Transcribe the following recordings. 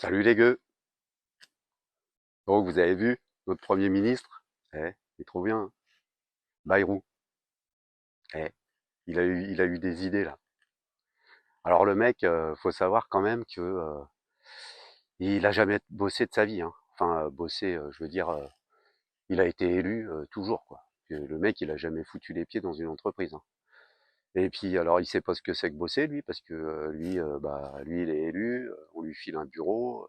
Salut les gueux. Donc vous avez vu notre Premier ministre? Il est trop bien, hein. Bayrou. Eh, il a eu des idées là. Alors le mec, faut savoir quand même que il a jamais bossé de sa vie, hein. Enfin bossé, je veux dire, il a été élu toujours quoi. Le mec, il a jamais foutu les pieds dans une entreprise, hein. Et puis alors il sait pas ce que c'est que bosser lui, parce que lui, lui il est élu, on lui file un bureau,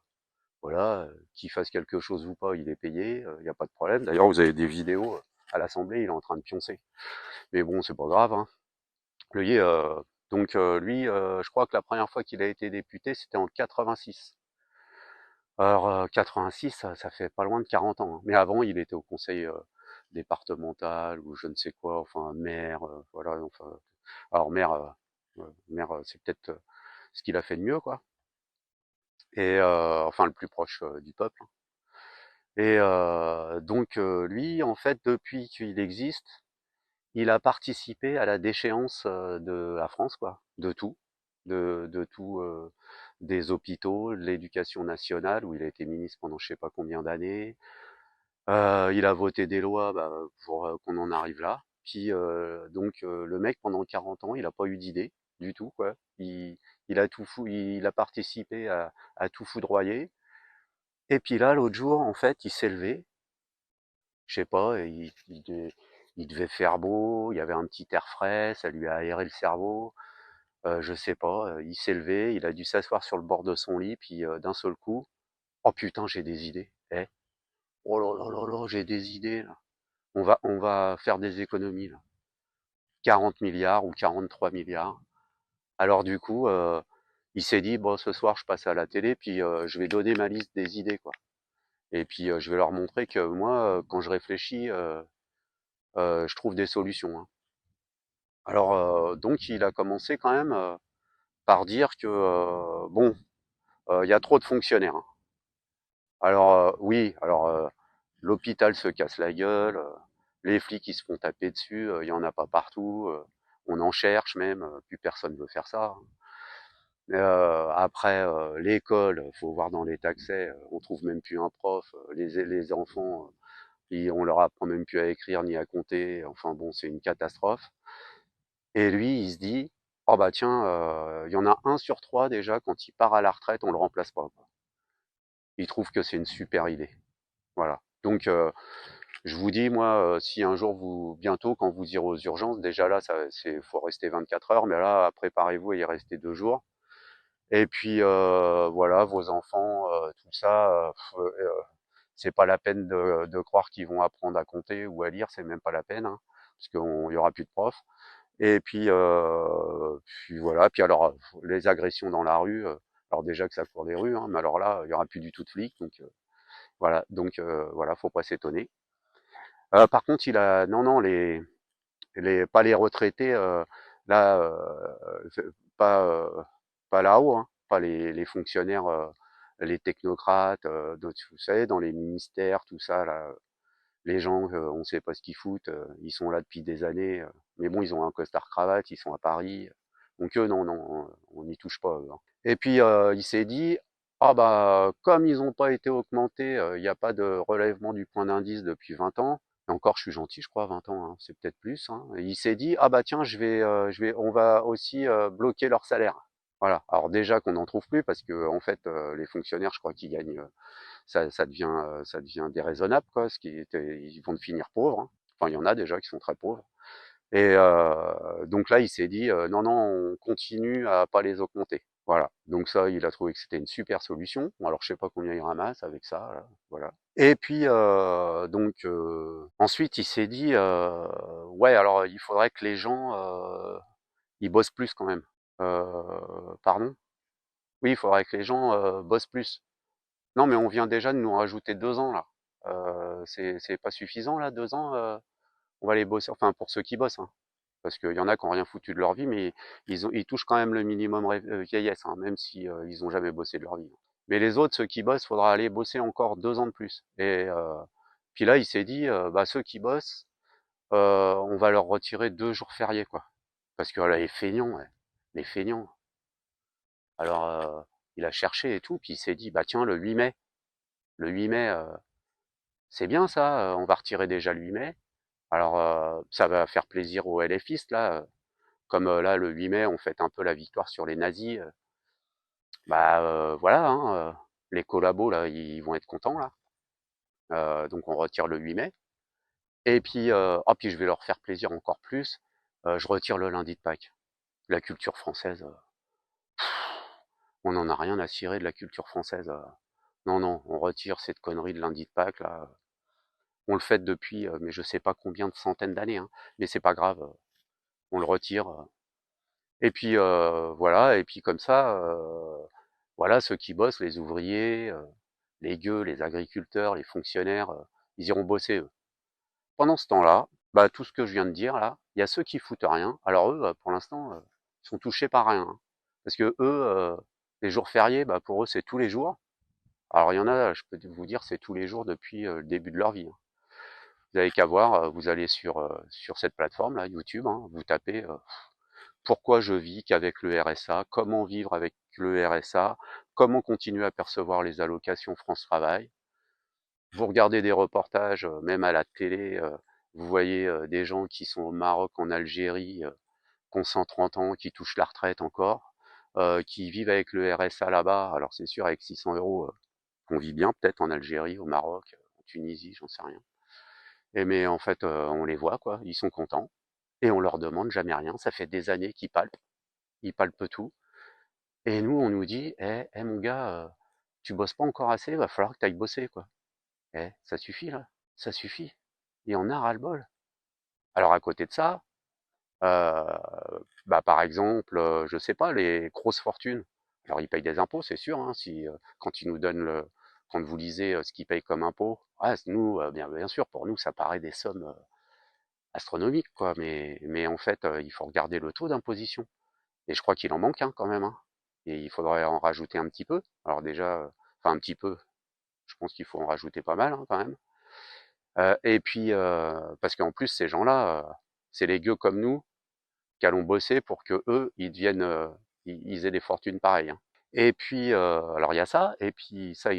voilà, qu'il fasse quelque chose ou pas, il est payé, il y a pas de problème. D'ailleurs, vous avez des vidéos à l'Assemblée, il est en train de pioncer. Mais bon, c'est pas grave, hein. Lui, lui, je crois que la première fois qu'il a été député, c'était en 86. Alors, 86, ça fait pas loin de 40 ans, hein. Mais avant, il était au conseil départemental ou je ne sais quoi, enfin maire, voilà. Enfin, alors maire, c'est peut-être ce qu'il a fait de mieux, quoi. Et enfin, le plus proche du peuple, hein. Et lui, en fait, depuis qu'il existe, il a participé à la déchéance de la France, quoi, de tout, de tout, des hôpitaux, de l'éducation nationale, où il a été ministre pendant je sais pas combien d'années. Il a voté des lois pour qu'on en arrive là. Puis le mec, pendant 40 ans, il n'a pas eu d'idée du tout, quoi. Il a participé à tout foudroyer. Et puis là, l'autre jour, en fait, il s'est levé, je sais pas, il devait faire beau, il y avait un petit air frais, ça lui a aéré le cerveau, je sais pas, il s'est levé, il a dû s'asseoir sur le bord de son lit, puis d'un seul coup, oh putain, j'ai des idées, oh là là là là, j'ai des idées là. On va faire des économies là. 40 milliards ou 43 milliards. Alors du coup, il s'est dit, bon, ce soir, je passe à la télé, puis je vais donner ma liste des idées, quoi. Et puis je vais leur montrer que moi, quand je réfléchis, je trouve des solutions, hein. Alors, donc il a commencé quand même par dire que, bon, il y a trop de fonctionnaires, hein. Alors, oui, alors l'hôpital se casse la gueule, les flics ils se font taper dessus, il y en a pas partout, on en cherche même, plus personne veut faire ça, hein. Après, l'école, faut voir dans les accès, on trouve même plus un prof, les enfants, on leur apprend même plus à écrire ni à compter, enfin bon, c'est une catastrophe. Et lui, il se dit: «Oh bah tiens, il y en a un sur 3 déjà quand il part à la retraite, on le remplace pas, quoi». Il trouve que c'est une super idée. Voilà. Donc je vous dis moi, si un jour bientôt quand vous irez aux urgences, déjà là ça c'est faut rester 24 heures, mais là préparez-vous à y rester 2 jours. Et puis voilà, vos enfants, tout ça, c'est pas la peine de croire qu'ils vont apprendre à compter ou à lire, c'est même pas la peine, hein, parce qu'il y aura plus de profs. Et puis voilà, puis alors les agressions dans la rue, alors déjà que ça court les rues, hein, mais alors là, il y aura plus du tout de flics, donc voilà, voilà, faut pas s'étonner. Par contre, il a non, non, pas les retraités, là, pas, pas là-haut, hein, pas les fonctionnaires, les technocrates, vous savez, dans les ministères, tout ça, là, les gens, on ne sait pas ce qu'ils foutent, ils sont là depuis des années, mais bon, ils ont un costard-cravate, ils sont à Paris. Donc eux, non, non, on n'y touche pas, eux, hein. Et puis, il s'est dit: «Ah bah, comme ils n'ont pas été augmentés, il n'y a pas de relèvement du point d'indice depuis 20 ans». Et encore, je suis gentil, je crois, 20 ans, hein, c'est peut-être plus, hein. Et il s'est dit: «Ah bah tiens, on va aussi bloquer leur salaire». Voilà. Alors déjà qu'on n'en trouve plus parce que en fait, les fonctionnaires, je crois qu'ils gagnent, ça devient déraisonnable, quoi. Ils vont finir pauvres, hein. Enfin, il y en a déjà qui sont très pauvres. Et donc là, il s'est dit non, non, on continue à pas les augmenter. Voilà. Donc ça, il a trouvé que c'était une super solution. Bon, alors je sais pas combien il ramasse avec ça, là. Voilà. Et puis ensuite, il s'est dit ouais, alors il faudrait que les gens ils bossent plus quand même. Pardon? Oui, il faudrait que les gens bossent plus. Non, mais on vient déjà de nous rajouter 2 ans là. C'est pas suffisant là, 2 ans. On va les bosser, enfin pour ceux qui bossent, hein. Parce qu'il y en a qui ont rien foutu de leur vie, mais ils touchent quand même le minimum vieillesse, hein, même si ils ont jamais bossé de leur vie. Mais les autres, ceux qui bossent, faudra aller bosser encore 2 ans de plus. Et puis là, il s'est dit, bah ceux qui bossent, on va leur retirer 2 jours fériés, quoi. Parce que là, les feignants, ouais, les feignants. Alors, il a cherché et tout, puis il s'est dit, bah tiens, le 8 mai, c'est bien ça, on va retirer déjà le 8 mai. Alors, ça va faire plaisir aux LFistes, là, comme là, le 8 mai, on fête un peu la victoire sur les nazis. Bah voilà, hein, les collabos, là, ils vont être contents, là. Donc on retire le 8 mai. Et puis, oh, puis je vais leur faire plaisir encore plus, je retire le lundi de Pâques. La culture française, on n'en a rien à cirer de la culture française. Non, non, on retire cette connerie de lundi de Pâques, là. On le fête depuis, mais je sais pas combien de centaines d'années, hein. Mais c'est pas grave, on le retire. Et puis voilà, et puis comme ça, voilà, ceux qui bossent, les ouvriers, les gueux, les agriculteurs, les fonctionnaires, ils iront bosser eux. Pendant ce temps-là, bah, tout ce que je viens de dire là, il y a ceux qui foutent rien. Alors eux, pour l'instant, ils sont touchés par rien, hein. Parce que eux, les jours fériés, bah, pour eux, c'est tous les jours. Alors il y en a, je peux vous dire, c'est tous les jours depuis le début de leur vie, hein. Vous avez qu'à voir, vous allez sur cette plateforme là, YouTube, hein, vous tapez pourquoi je vis qu'avec le RSA, comment vivre avec le RSA, comment continuer à percevoir les allocations France Travail. Vous regardez des reportages, même à la télé, vous voyez des gens qui sont au Maroc, en Algérie, qui ont 130 ans, qui touchent la retraite encore, qui vivent avec le RSA là-bas. Alors c'est sûr, avec 600 euros, on vit bien peut-être en Algérie, au Maroc, en Tunisie, j'en sais rien. Et mais en fait, on les voit quoi, ils sont contents et on leur demande jamais rien. Ça fait des années ils palpent tout. Et nous, on nous dit, mon gars, tu bosses pas encore assez, va falloir que tu ailles bosser quoi. Ça suffit là, ça suffit. Et on a ras-le-bol. Alors à côté de ça, euh, bah, par exemple, je sais pas, les grosses fortunes. Alors ils payent des impôts, c'est sûr, hein, si quand ils nous donnent quand vous lisez ce qu'ils payent comme impôts, ouais, nous, bien sûr, pour nous, ça paraît des sommes astronomiques, quoi. Mais en fait, il faut regarder le taux d'imposition. Et je crois qu'il en manque un quand même, hein. Et il faudrait en rajouter un petit peu. Alors déjà, enfin un petit peu, je pense qu'il faut en rajouter pas mal, hein, quand même. Et puis, parce qu'en plus, ces gens-là, c'est les gueux comme nous qui allons bosser pour que eux, ils deviennent, ils aient des fortunes pareilles, hein. Et puis, alors il y a ça, et puis ça,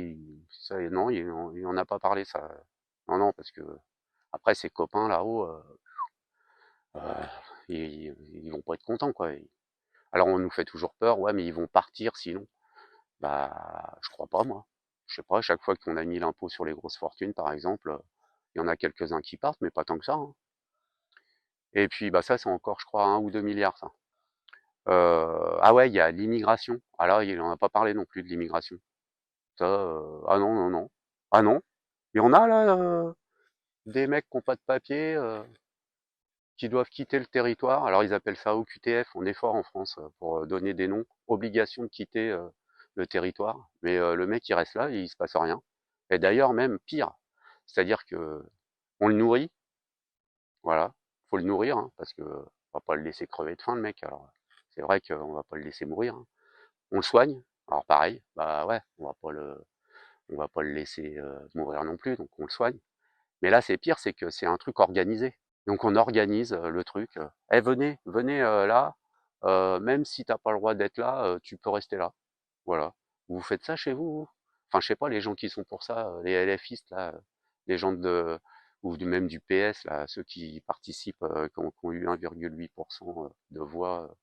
non, il en a pas parlé, ça. Non, non, parce que après ses copains là-haut, ils vont pas être contents, quoi. Alors on nous fait toujours peur, ouais, mais ils vont partir sinon. Bah, je crois pas, moi. Je sais pas, chaque fois qu'on a mis l'impôt sur les grosses fortunes, par exemple, il y en a quelques-uns qui partent, mais pas tant que ça, hein. Et puis, bah, ça, c'est encore, je crois, 1 ou 2 milliards, ça. Ah ouais, il y a l'immigration. Ah là, il en a pas parlé non plus de l'immigration. Ça, ah non, non, non. Ah non, il y en a là, des mecs qui ont pas de papier, qui doivent quitter le territoire. Alors ils appellent ça OQTF, on est fort en France pour donner des noms. Obligation de quitter le territoire. Mais le mec, il reste là, il se passe rien. Et d'ailleurs, même pire. C'est-à-dire que on le nourrit, voilà. Faut le nourrir, hein, parce que on va pas le laisser crever de faim, le mec. Alors, c'est vrai qu'on va pas le laisser mourir, hein. On le soigne. Alors pareil, bah ouais, on va pas le laisser mourir non plus, donc on le soigne. Mais là, c'est pire, c'est que c'est un truc organisé. Donc on organise le truc. Venez, venez là. Même si t'as pas le droit d'être là, tu peux rester là. Voilà. Vous faites ça chez vous? Enfin, je sais pas, les gens qui sont pour ça, les LFistes là, les gens ou même du PS là, ceux qui participent, qui ont eu 1,8% de voix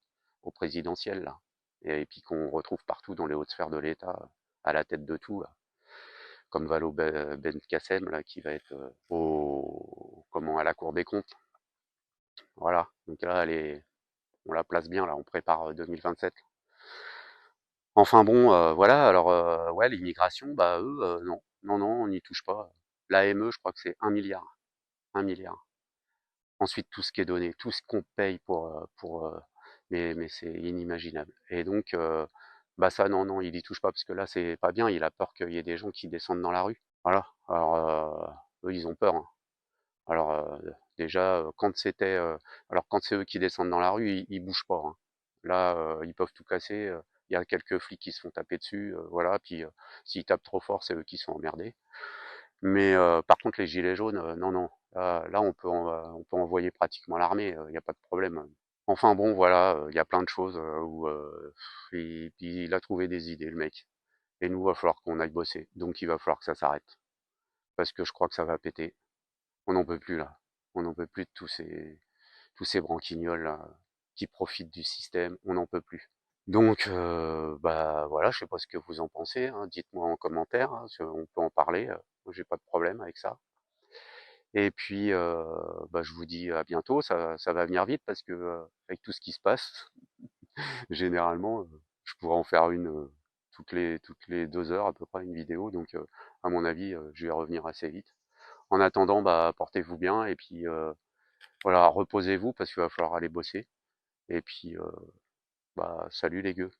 au présidentiel là, et puis qu'on retrouve partout dans les hautes sphères de l'État, à la tête de tout là, comme Valo Belkacem là, qui va être à la Cour des comptes. Voilà. Donc là, on la place bien là, on prépare 2027. Enfin bon, voilà, alors ouais, l'immigration, bah eux, non, non, non, on n'y touche pas. L'AME, je crois que c'est 1 milliard, 1 milliard. Ensuite, tout ce qui est donné, tout ce qu'on paye mais c'est inimaginable. Et donc, bah ça, non, non, il y touche pas parce que là, c'est pas bien. Il a peur qu'il y ait des gens qui descendent dans la rue. Voilà. Alors, eux, ils ont peur, hein. Alors, déjà, alors quand c'est eux qui descendent dans la rue, ils bougent pas, hein. Là, ils peuvent tout casser. Il y a quelques flics qui se font taper dessus, voilà. Puis, s'ils tapent trop fort, c'est eux qui sont emmerdés. Mais, par contre, les gilets jaunes, non, non. Là, on peut envoyer pratiquement l'armée, il y a pas de problème. Enfin bon, voilà, il y a plein de choses où et puis il a trouvé des idées, le mec. Et nous, va falloir qu'on aille bosser. Donc il va falloir que ça s'arrête. Parce que je crois que ça va péter. On n'en peut plus là. On n'en peut plus de tous ces branquignols là, qui profitent du système. On n'en peut plus. Donc bah voilà, je sais pas ce que vous en pensez, hein. Dites-moi en commentaire, hein, on peut en parler. Moi, j'ai pas de problème avec ça. Et puis bah, je vous dis à bientôt. Ça va venir vite parce que avec tout ce qui se passe, généralement, je pourrais en faire une toutes les 2 heures à peu près une vidéo. Donc à mon avis, je vais revenir assez vite. En attendant, bah portez-vous bien et puis voilà, reposez-vous parce qu'il va falloir aller bosser. Et puis bah salut les gueux.